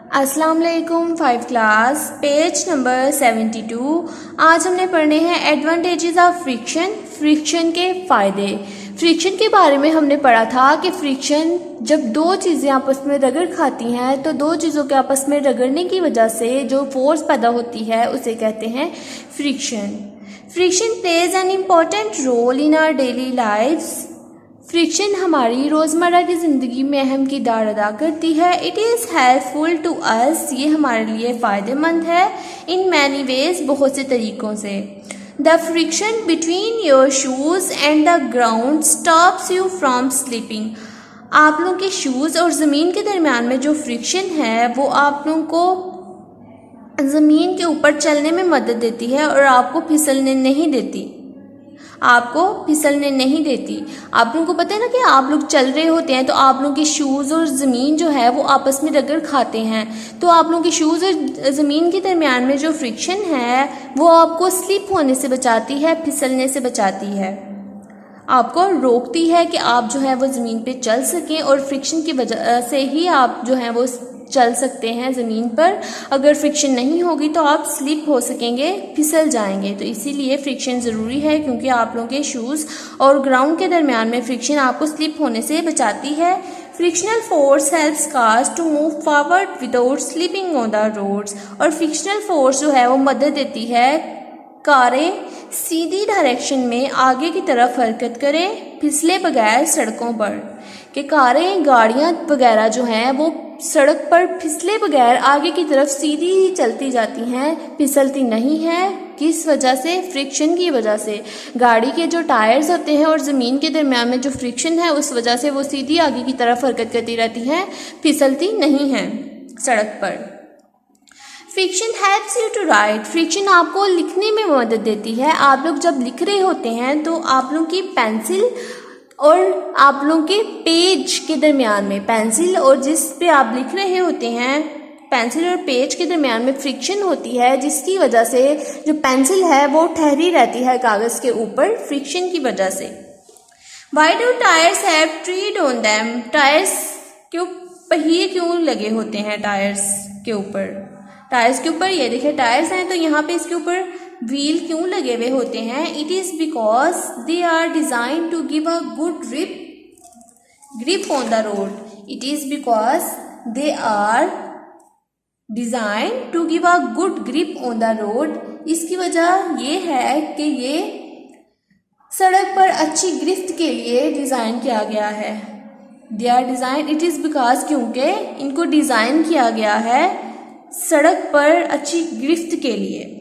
अस्सलाम वालेकुम। 5 class page number 72। आज हमने पढ़ने हैं एडवांटेजेस ऑफ फ्रिक्शन के फ़ायदे। फ्रिक्शन के बारे में हमने पढ़ा था कि फ्रिक्शन जब दो चीज़ें आपस में रगड़ खाती हैं तो दो चीज़ों के आपस में रगड़ने की वजह से जो फोर्स पैदा होती है उसे कहते हैं friction. Friction plays an important role in our daily lifes. Friction हमारी रोज़मर्रा की ज़िंदगी में अहम किरदार अदा करती है। It is helpful to us, ये हमारे लिए फ़ायदेमंद है इन मैनी वेज, बहुत से तरीक़ों से। The friction between your shoes and the ground stops you from slipping. आप लोगों के शूज़ और ज़मीन के दरमियान में जो फ्रिक्शन है वो आप लोगों को ज़मीन के ऊपर चलने में मदद देती है और आपको फिसलने नहीं देती। आप लोगों को पता है ना कि आप लोग चल रहे होते हैं तो आप लोगों के शूज़ और ज़मीन जो है वो आपस में रगड़ खाते हैं, तो आप लोगों के शूज़ और ज़मीन के दरमियान में जो फ्रिक्शन है वो आपको स्लिप होने से बचाती है, फिसलने से बचाती है, आपको रोकती है कि आप जो है वो ज़मीन पे चल सकें। और फ्रिक्शन की वजह से ही आप जो है वो चल सकते हैं ज़मीन पर। अगर फ्रिक्शन नहीं होगी तो आप स्लिप हो सकेंगे, फिसल जाएंगे। तो इसीलिए फ्रिक्शन ज़रूरी है, क्योंकि आप लोगों के शूज़ और ग्राउंड के दरमियान में फ्रिक्शन आपको स्लिप होने से बचाती है। Frictional force helps cars to move forward without slipping on the roads. और फ्रिक्शनल फोर्स जो है वो मदद देती है कारें सीधी डायरेक्शन में आगे की तरफ हरकत करें, फिसले बगैर सड़कों पर। कि कारें, गाड़ियाँ वगैरह जो हैं वो सड़क पर फिसले बगैर आगे की तरफ सीधी ही चलती जाती हैं, फिसलती नहीं है। किस वजह से? फ्रिक्शन की वजह से। गाड़ी के जो टायर्स होते हैं और ज़मीन के दरमियान में जो फ्रिक्शन है उस वजह से वो सीधी आगे की तरफ हरकत करती रहती हैं, फिसलती नहीं हैं सड़क पर। Friction helps you to write. Friction आपको लिखने में मदद देती है। आप लोग जब लिख रहे होते हैं तो आप लोगों की पेंसिल और आप लोगों के पेज के दरमियान में, पेंसिल और जिस पे आप लिख रहे होते हैं, पेंसिल और पेज के दरमियान में फ्रिक्शन होती है, जिसकी वजह से जो पेंसिल है वो ठहरी रहती है कागज़ के ऊपर फ्रिक्शन की वजह से। Why do tyres have tread on them. Tyres क्यों, पहिए क्यों लगे होते हैं टायर्स के ऊपर? टायर्स के ऊपर ये देखिए टायर्स हैं तो यहाँ पे इसके ऊपर व्हील क्यों लगे हुए होते हैं? It is because they are design to give a good grip on the road. It is because they are design to give a good grip on the road. इसकी वजह ये है कि ये सड़क पर अच्छी गिरफ्त के लिए डिज़ाइन किया गया है। They are design, it is because क्योंकि इनको डिज़ाइन किया गया है सड़क पर अच्छी गिरफ्त के लिए।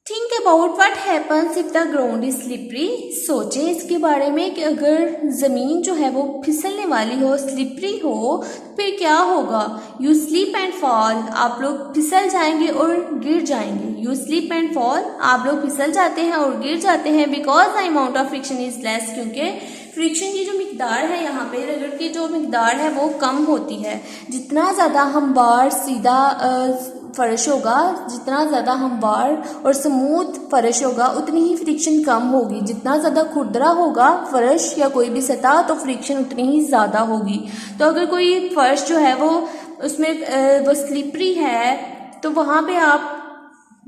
Think about what happens if the ground is slippery. सोचें इसके बारे में कि अगर ज़मीन जो है वो फिसलने वाली हो, स्लिपरी हो, फिर क्या होगा? You slip and fall. आप लोग फिसल जाएंगे और गिर जाएंगे। यू स्लिप एंड फॉल, आप लोग फिसल जाते हैं और गिर जाते हैं। Because the amount of friction is less, क्योंकि फ्रिक्शन की जो मिकदार है, यहाँ पे रगड़ की जो मिकदार है वो कम होती है। जितना ज़्यादा हमवार सीधा फर्श होगा, जितना ज़्यादा हमवार और स्मूथ फर्श होगा उतनी ही फ्रिक्शन कम होगी। जितना ज़्यादा खुरदरा होगा फर्श या कोई भी सतह तो फ्रिक्शन उतनी ही ज़्यादा होगी। तो अगर कोई फर्श जो है वो उसमें वो स्लिपरी है तो वहाँ पे आप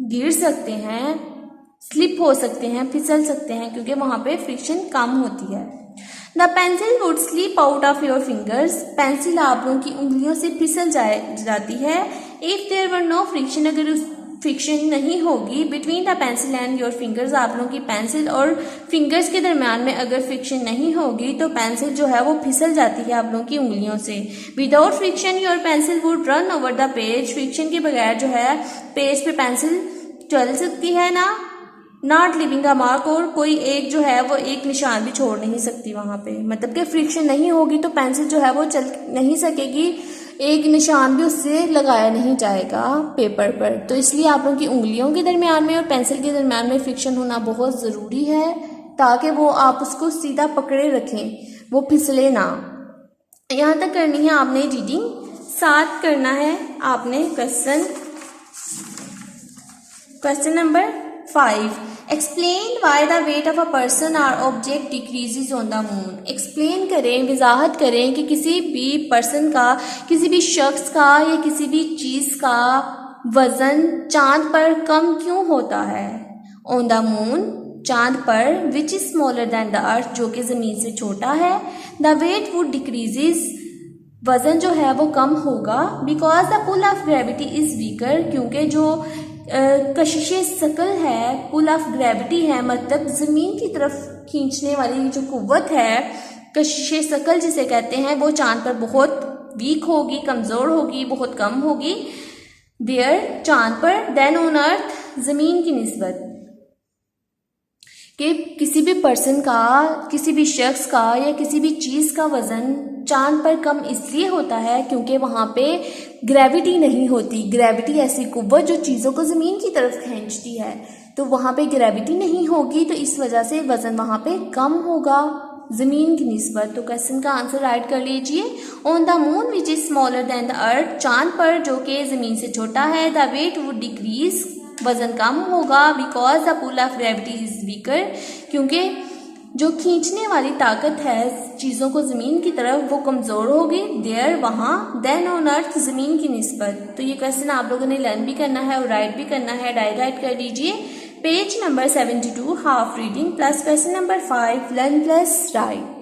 गिर सकते हैं, स्लिप हो सकते हैं, फिसल सकते हैं, क्योंकि वहाँ पे फ्रिक्शन कम होती है। The pencil would slip out of your fingers. Pencil आप लोगों की उंगलियों से फिसल जाती है। If there were no friction, अगर उस फ्रिक्शन नहीं होगी between the pencil and your fingers, आप लोगों की पेंसिल और फिंगर्स के दरमियान में अगर फ्रिक्शन नहीं होगी तो पेंसिल जो है वो फिसल जाती है आप लोगों की उंगलियों से। Without friction your pencil would run over the page. Friction के बगैर जो है पेज पे पेंसिल चल सकती है ना, नॉट लिविंग अ मार्क, और कोई एक जो है वो एक निशान भी छोड़ नहीं सकती वहाँ पे। मतलब कि फ्रिक्शन नहीं होगी तो पेंसिल जो है वो चल नहीं सकेगी, एक निशान भी उससे लगाया नहीं जाएगा पेपर पर। तो इसलिए आप लोगों की उंगलियों के दरमियान में और पेंसिल के दरमियान में फ्रिक्शन होना बहुत ज़रूरी है, ताकि वो आप उसको सीधा पकड़े रखें, वो फिसले ना। यहाँ तक करनी है आपने रीडिंग, साथ करना है आपने question number 5. Explain why the weight of a person or object decreases on the moon. Explain करें, वजाहत करें कि किसी भी पर्सन का, किसी भी शख्स का या किसी भी चीज़ का वज़न चांद पर कम क्यों होता है. On the moon, चांद पर, which is smaller than the earth, जो कि ज़मीन से छोटा है. The weight would decreases, वज़न जो है वो कम होगा. Because the pull of gravity is weaker, क्योंकि जो कशिश सकल है, पुल ऑफ ग्रेविटी है, मतलब ज़मीन की तरफ खींचने वाली जो कुव्वत है, कशिश सकल जिसे कहते हैं, वो चांद पर बहुत वीक होगी, कमज़ोर होगी, बहुत कम होगी. देयर, चांद पर. देन ऑन अर्थ, ज़मीन की निस्बत. कि किसी भी पर्सन का, किसी भी शख्स का या किसी भी चीज़ का वज़न चांद पर कम इसलिए होता है क्योंकि वहाँ पे ग्रेविटी नहीं होती. ग्रेविटी ऐसी कुव्वत जो चीज़ों को ज़मीन की तरफ खींचती है, तो वहाँ पे ग्रेविटी नहीं होगी, तो इस वजह से वज़न वहाँ पे कम होगा ज़मीन की निस्बत. तो क्वेश्चन का आंसर राइट कर लीजिए. On the moon which is smaller than the earth, चांद पर जो कि ज़मीन से छोटा है. द वेट वुड डिक्रीज, वज़न कम होगा. Because the pull of gravity is weaker, क्योंकि जो खींचने वाली ताकत है चीज़ों को ज़मीन की तरफ, वो कमज़ोर होगी. देयर, वहाँ. देन ऑन अर्थ, ज़मीन की निस्बत. तो ये क्वेश्चन आप लोगों ने लर्न भी करना है और राइट भी करना है. डायरी राइट कर लीजिए. Page number 72 half reading plus question number 5 learn plus right.